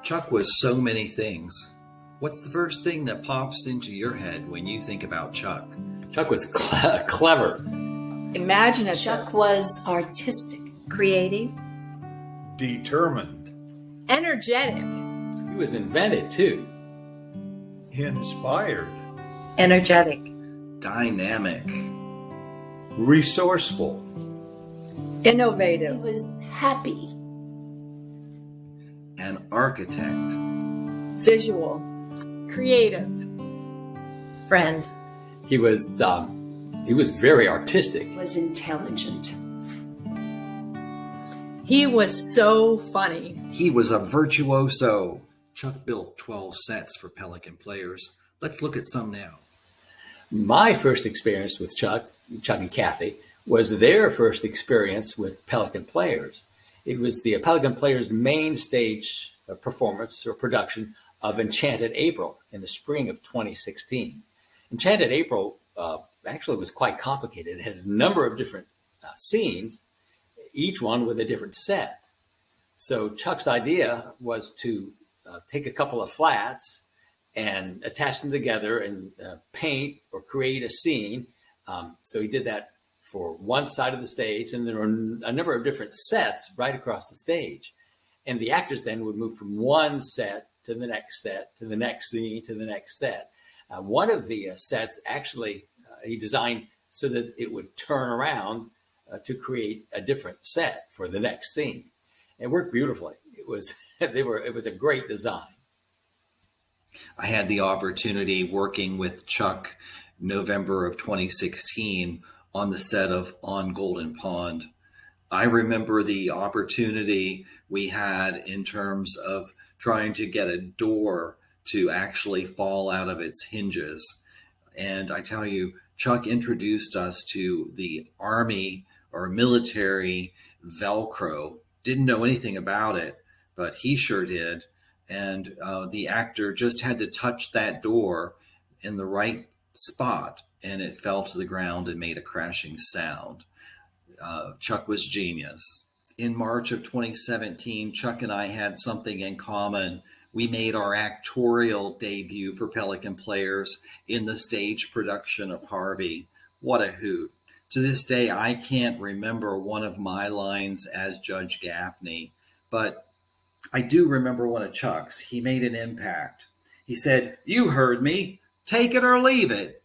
Chuck was so many things. What's the first thing that pops into your head when you think about Chuck? Chuck was clever. Imaginative. Chuck was artistic. Creative. Determined. Energetic. He was inventive too. Inspired. Energetic. Dynamic. Resourceful. He Innovative. was happy. An architect. Visual. Creative. Friend. He was very artistic. He was intelligent. He was so funny. He was a virtuoso. Chuck built 12 sets for Pelican Players. Let's look at some now. My first experience with Chuck and Kathy, was their first experience with Pelican Players. It was the Pelican Players main stage performance or production of Enchanted April in the spring of 2016. Enchanted April actually was quite complicated. It had a number of different scenes, each one with a different set. So Chuck's idea was to take a couple of flats and attach them together and paint or create a scene. So he did that for one side of the stage, and there were a number of different sets right across the stage. And the actors then would move from one set to the next set, to the next scene, to the next set. One of the sets actually he designed so that it would turn around to create a different set for the next scene. It worked beautifully. It was a great design. I had the opportunity working with Chuck November of 2016 on the set of On Golden Pond. I remember the opportunity we had in terms of trying to get a door to actually fall out of its hinges. And I tell you, Chuck introduced us to the Army or military Velcro. Didn't know anything about it, but he sure did. And the actor just had to touch that door in the right spot, and it fell to the ground and made a crashing sound. Chuck was genius. In March of 2017, Chuck and I had something in common. We made our actorial debut for Pelican Players in the stage production of Harvey. What a hoot. To this day, I can't remember one of my lines as Judge Gaffney, but I do remember one of Chuck's. He made an impact. He said, "You heard me. Take it or leave it."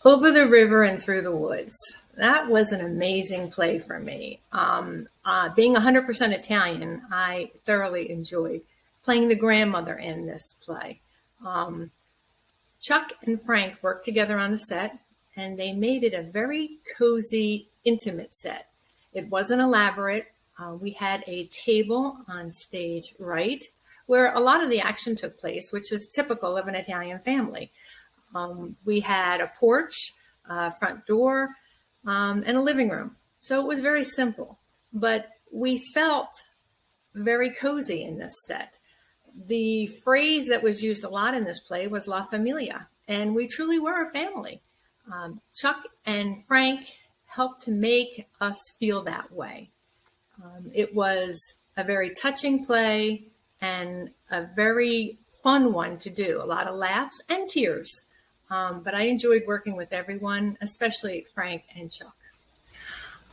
Over the River and Through the Woods. That was an amazing play for me. Being 100% Italian, I thoroughly enjoyed playing the grandmother in this play. Chuck and Frank worked together on the set, and they made it a very cozy, intimate set. It wasn't elaborate. We had a table on stage right, where a lot of the action took place, which is typical of an Italian family. We had a porch, front door, and a living room. So it was very simple, but we felt very cozy in this set. The phrase that was used a lot in this play was La Familia, and we truly were a family. Chuck and Frank helped to make us feel that way. It was a very touching play and a very fun one to do. A lot of laughs and tears. But I enjoyed working with everyone, especially Frank and Chuck.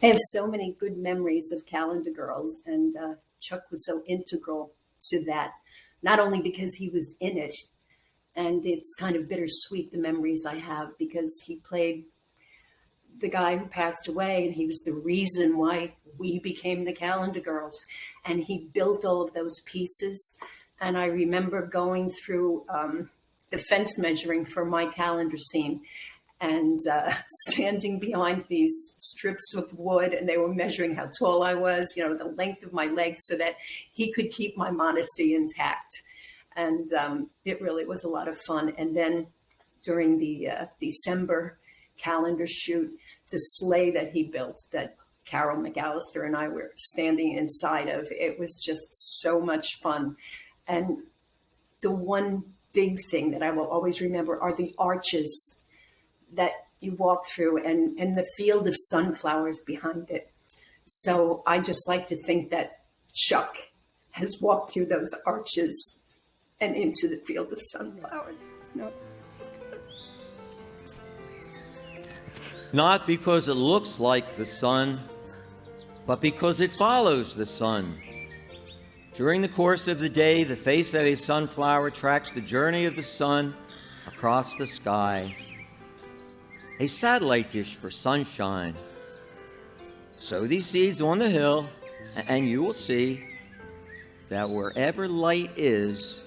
I have so many good memories of Calendar Girls, and Chuck was so integral to that, not only because he was in it, and it's kind of bittersweet, the memories I have, because he played the guy who passed away, and he was the reason why we became the Calendar Girls, and he built all of those pieces. And I remember going through the fence measuring for my calendar scene and standing behind these strips of wood, and they were measuring how tall I was, the length of my legs, so that he could keep my modesty intact. And it really was a lot of fun. And then during the December calendar shoot, the sleigh that he built, that Carol McAllister and I were standing inside of, it was just so much fun. And the one big thing that I will always remember are the arches that you walk through and the field of sunflowers behind it. So I just like to think that Chuck has walked through those arches and into the field of sunflowers. No. Not because it looks like the sun, but because it follows the sun. During the course of the day, the face of a sunflower tracks the journey of the sun across the sky. A satellite dish for sunshine. Sow these seeds on the hill, and you will see that wherever light is,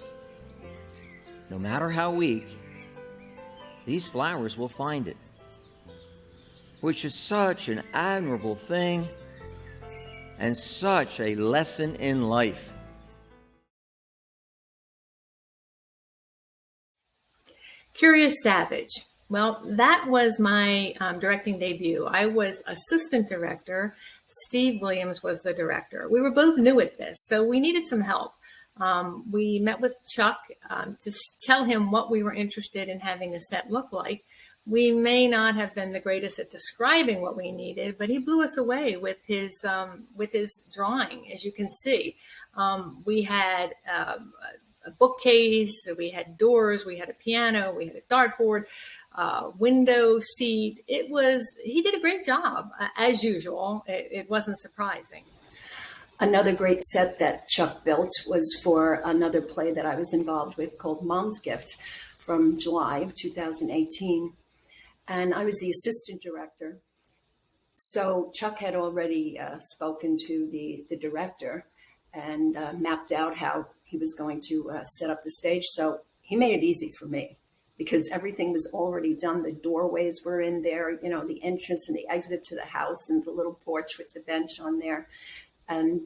no matter how weak, these flowers will find it, which is such an admirable thing and such a lesson in life. Curious Savage. Well, that was my directing debut. I was assistant director. Steve Williams was the director. We were both new at this, so we needed some help. We met with Chuck to tell him what we were interested in having a set look like. We may not have been the greatest at describing what we needed, but he blew us away with his drawing, as you can see. We had a bookcase, we had doors, we had a piano, we had a dartboard, window seat. He did a great job, as usual. It wasn't surprising. Another great set that Chuck built was for another play that I was involved with called Mom's Gift from July of 2018. And I was the assistant director. So Chuck had already spoken to the director and mapped out how he was going to set up the stage. So he made it easy for me because everything was already done. The doorways were in there, the entrance and the exit to the house and the little porch with the bench on there. And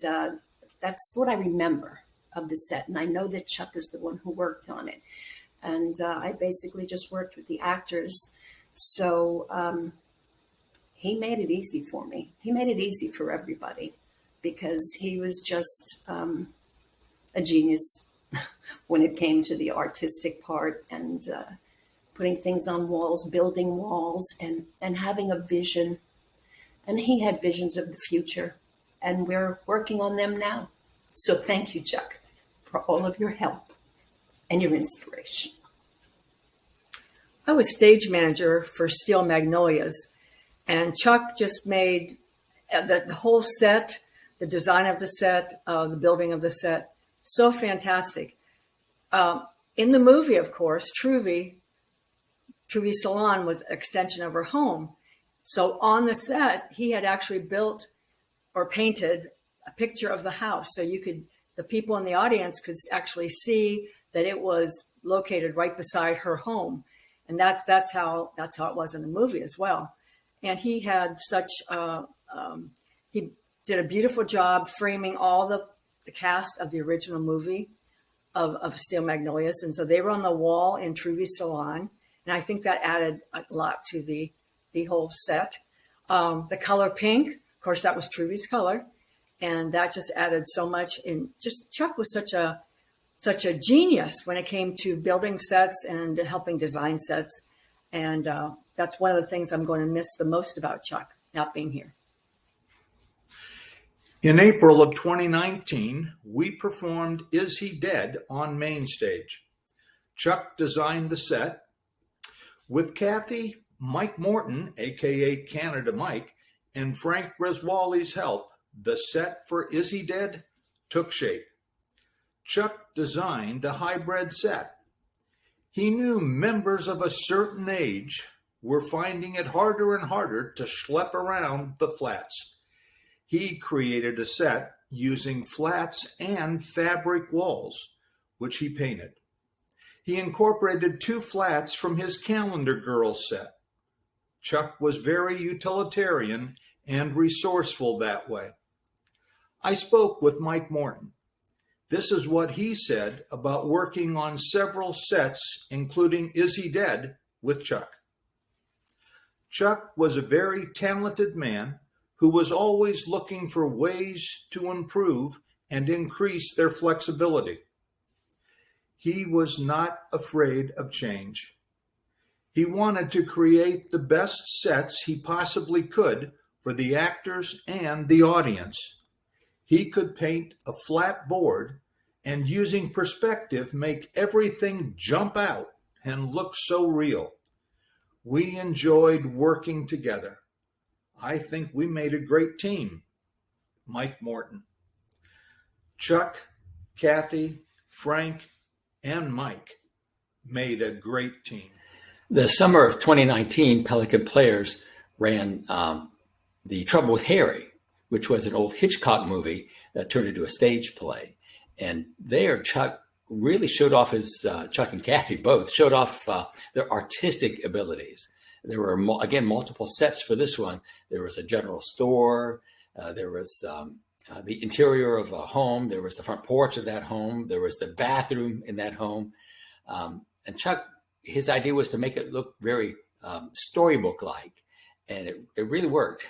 that's what I remember of the set. And I know that Chuck is the one who worked on it. And I basically just worked with the actors. So he made it easy for me. He made it easy for everybody because he was just a genius when it came to the artistic part and putting things on walls, building walls, and having a vision. And he had visions of the future. And we're working on them now. So thank you, Chuck, for all of your help and your inspiration. I was stage manager for Steel Magnolias, and Chuck just made the whole set, the design of the set, the building of the set, so fantastic. In the movie, of course, Truvy's salon was an extension of her home. So on the set, he had actually built or painted a picture of the house. So the people in the audience could actually see that it was located right beside her home. And that's how it was in the movie as well. And he had he did a beautiful job framing all the cast of the original movie of Steel Magnolias. And so they were on the wall in Truvy's salon. And I think that added a lot to the whole set. The color pink, of course, that was Truvy's color. And that just added so much. And just Chuck was such a genius when it came to building sets and helping design sets. And that's one of the things I'm going to miss the most about Chuck not being here. In April of 2019, we performed Is He Dead on Main Stage. Chuck designed the set. With Kathy, Mike Morton, aka Canada Mike, and Frank Reswally's help, the set for Is He Dead took shape. Chuck designed a hybrid set. He knew members of a certain age were finding it harder and harder to schlep around the flats. He created a set using flats and fabric walls, which he painted. He incorporated 2 flats from his Calendar Girl set. Chuck was very utilitarian and resourceful that way. I spoke with Mike Morton. This is what he said about working on several sets, including Is He Dead with Chuck. Chuck was a very talented man who was always looking for ways to improve and increase their flexibility. He was not afraid of change. He wanted to create the best sets he possibly could for the actors and the audience. He could paint a flat board and using perspective make everything jump out and look so real. We enjoyed working together. I think we made a great team. Mike Morton. Chuck, Kathy, Frank, and Mike made a great team. The summer of 2019, Pelican Players ran The Trouble with Harry, which was an old Hitchcock movie that turned into a stage play. And there, Chuck really showed off Chuck and Kathy both showed off their artistic abilities. There were, again, multiple sets for this one. There was a general store. There was the interior of a home. There was the front porch of that home. There was the bathroom in that home. And Chuck, his idea was to make it look very storybook-like. And it really worked.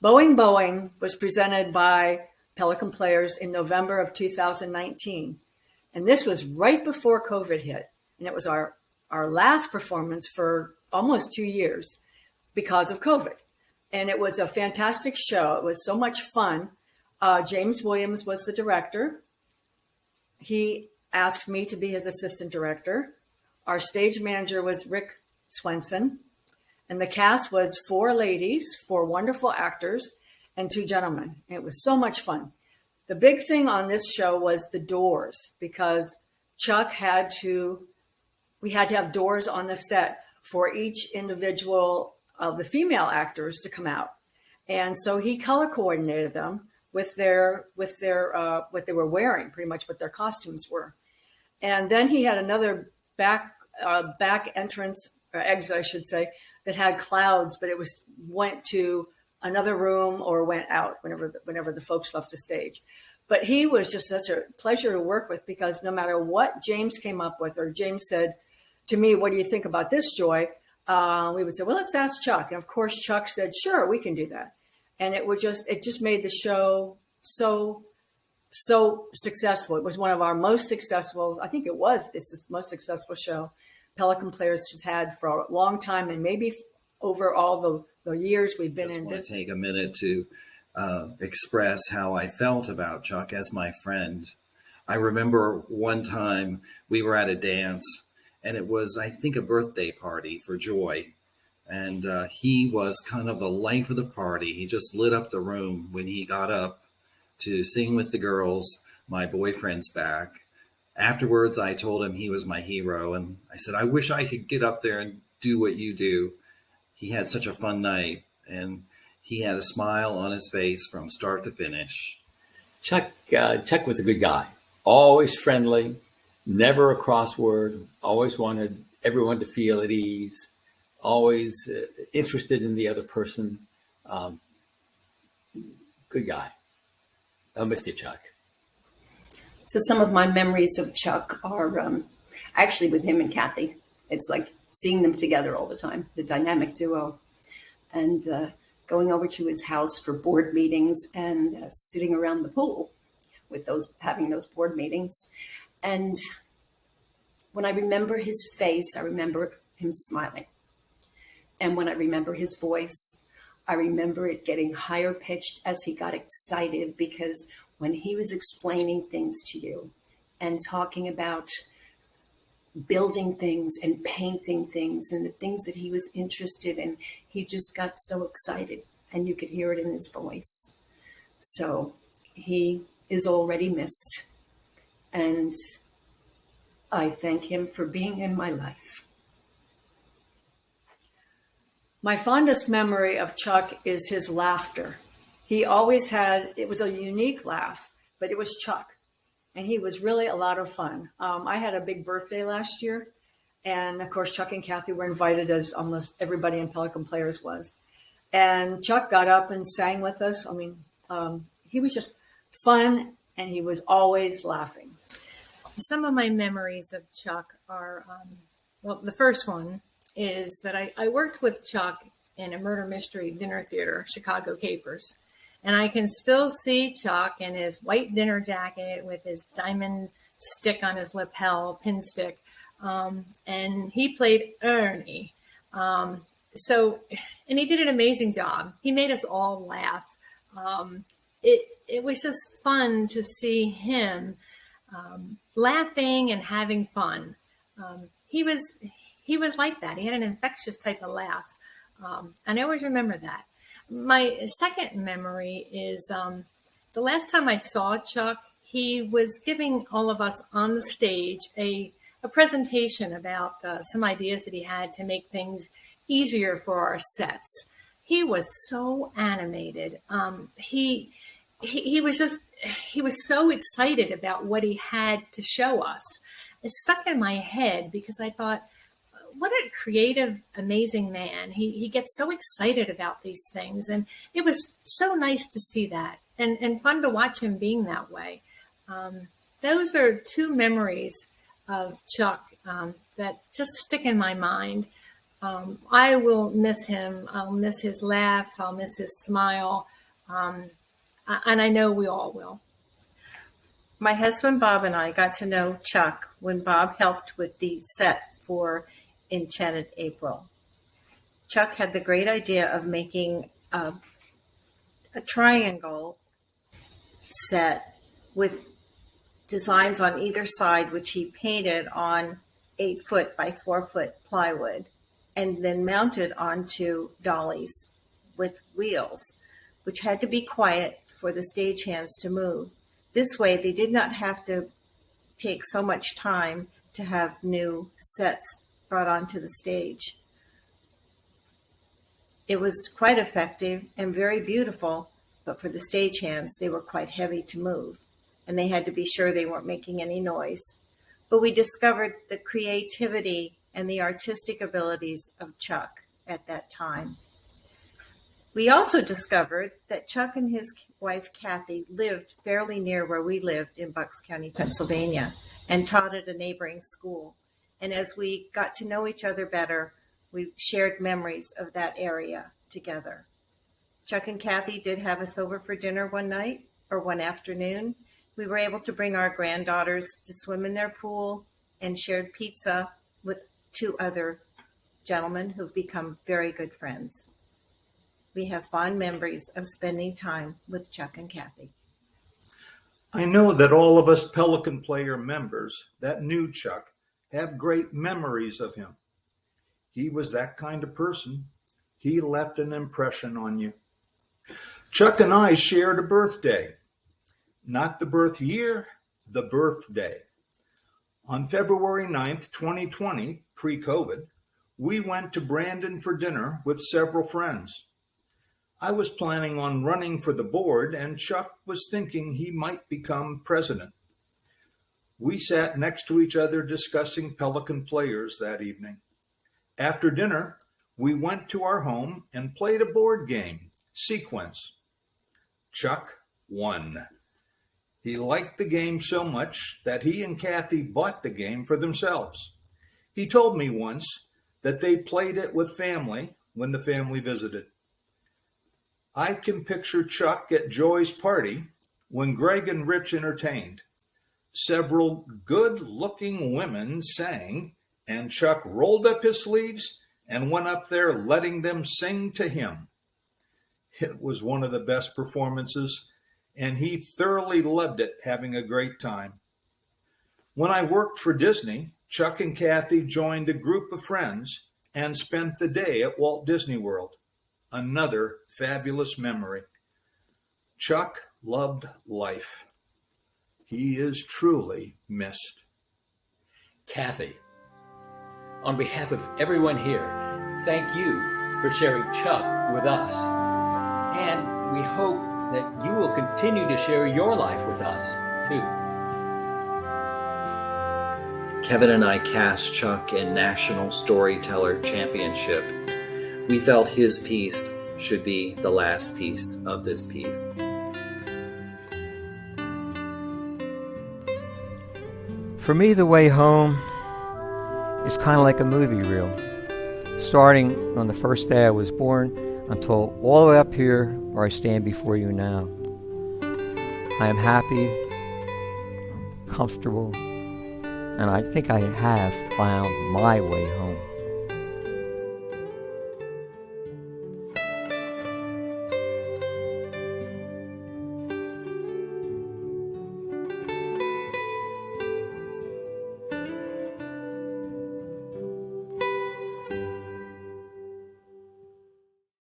Boeing Boeing was presented by Pelican Players in November of 2019. And this was right before COVID hit. And it was our last performance for almost 2 years because of COVID. And it was a fantastic show. It was so much fun. James Williams was the director. He asked me to be his assistant director. Our stage manager was Rick Swenson. And the cast was 4 ladies, 4 wonderful actors, and 2 gentlemen. It was so much fun. The big thing on this show was the doors, because Chuck we had to have doors on the set for each individual of the female actors to come out. And so he color coordinated them with their what they were wearing, pretty much what their costumes were. And then he had another back entrance, or exit, I should say, that had clouds, but it went to another room or went out whenever the folks left the stage. But he was just such a pleasure to work with, because no matter what James came up with, or James said to me, "What do you think about this, Joy?" We would say, "Well, let's ask Chuck." And of course, Chuck said, "Sure, we can do that." And it just made the show so successful. It was one of our most successful. I think it's the most successful show Pelican Players has had for a long time, and maybe over all the years we've been in. I want to take a minute to express how I felt about Chuck as my friend. I remember one time we were at a dance, and it was, I think, a birthday party for Joy. And he was kind of the life of the party. He just lit up the room when he got up to sing with the girls, My Boyfriend's Back. Afterwards, I told him he was my hero. And I said, I wish I could get up there and do what you do. He had such a fun night, and he had a smile on his face from start to finish. Chuck was a good guy, always friendly, never a crossword, always wanted everyone to feel at ease, always interested in the other person. Good guy. I'll miss you, Chuck. So some of my memories of Chuck are actually with him and Kathy. It's like seeing them together all the time, the dynamic duo, and going over to his house for board meetings and sitting around the pool with having those board meetings. And when I remember his face, I remember him smiling. And when I remember his voice, I remember it getting higher pitched as he got excited, because when he was explaining things to you and talking about building things and painting things and the things that he was interested in, he just got so excited, and you could hear it in his voice. So he is already missed, and I thank him for being in my life. My fondest memory of Chuck is his laughter. He always it was a unique laugh, but it was Chuck. And he was really a lot of fun. I had a big birthday last year. And of course, Chuck and Kathy were invited, as almost everybody in Pelican Players was. And Chuck got up and sang with us. I mean, he was just fun, and he was always laughing. Some of my memories of Chuck are, the first one is that I worked with Chuck in a murder mystery dinner theater, Chicago Capers. And I can still see Chuck in his white dinner jacket with his diamond stick on his lapel, pin stick. And he played Ernie. And he did an amazing job. He made us all laugh. It was just fun to see him laughing and having fun. He was like that. He had an infectious type of laugh. And I always remember that. My second memory is the last time I saw Chuck, he was giving all of us on the stage a presentation about some ideas that he had to make things easier for our sets. He was so animated. He was so excited about what he had to show us. It stuck in my head because I thought, what a creative, amazing man. He gets so excited about these things. And it was so nice to see that and fun to watch him being that way. Those are two memories of Chuck that just stick in my mind. I will miss him. I'll miss his laugh. I'll miss his smile. And I know we all will. My husband Bob and I got to know Chuck when Bob helped with the set for Enchanted April. Chuck had the great idea of making a triangle set with designs on either side, which he painted on 8-foot by 4-foot plywood and then mounted onto dollies with wheels, which had to be quiet for the stagehands to move. This way, they did not have to take so much time to have new sets brought onto the stage. It was quite effective and very beautiful, but for the stagehands, they were quite heavy to move, and they had to be sure they weren't making any noise. But we discovered the creativity and the artistic abilities of Chuck at that time. We also discovered that Chuck and his wife, Kathy, lived fairly near where we lived in Bucks County, Pennsylvania, and taught at a neighboring school. And as we got to know each other better, we shared memories of that area together. Chuck and Kathy did have us over for dinner one night or one afternoon. We were able to bring our granddaughters to swim in their pool and shared pizza with 2 other gentlemen who've become very good friends. We have fond memories of spending time with Chuck and Kathy. I know that all of us Pelican Player members that knew Chuck have great memories of him. He was that kind of person. He left an impression on you. Chuck and I shared a birthday. Not the birth year, the birthday. On February 9th, 2020, pre-COVID, we went to Brandon for dinner with several friends. I was planning on running for the board, and Chuck was thinking he might become president. We sat next to each other discussing Pelican Players that evening. After dinner, we went to our home and played a board game, Sequence. Chuck won. He liked the game so much that he and Kathy bought the game for themselves. He told me once that they played it with family when the family visited. I can picture Chuck at Joy's party when Greg and Rich entertained. Several good-looking women sang, and Chuck rolled up his sleeves and went up there letting them sing to him. It was one of the best performances, and he thoroughly loved it, having a great time. When I worked for Disney, Chuck and Kathy joined a group of friends and spent the day at Walt Disney World. Another fabulous memory. Chuck loved life. He is truly missed. Kathy, on behalf of everyone here, thank you for sharing Chuck with us. And we hope that you will continue to share your life with us, too. Kevin and I cast Chuck in National Storyteller Championship. We felt his piece should be the last piece of this piece. For me, the way home is kind of like a movie reel, starting on the first day I was born until all the way up here where I stand before you now. I am happy, comfortable, and I think I have found my way home.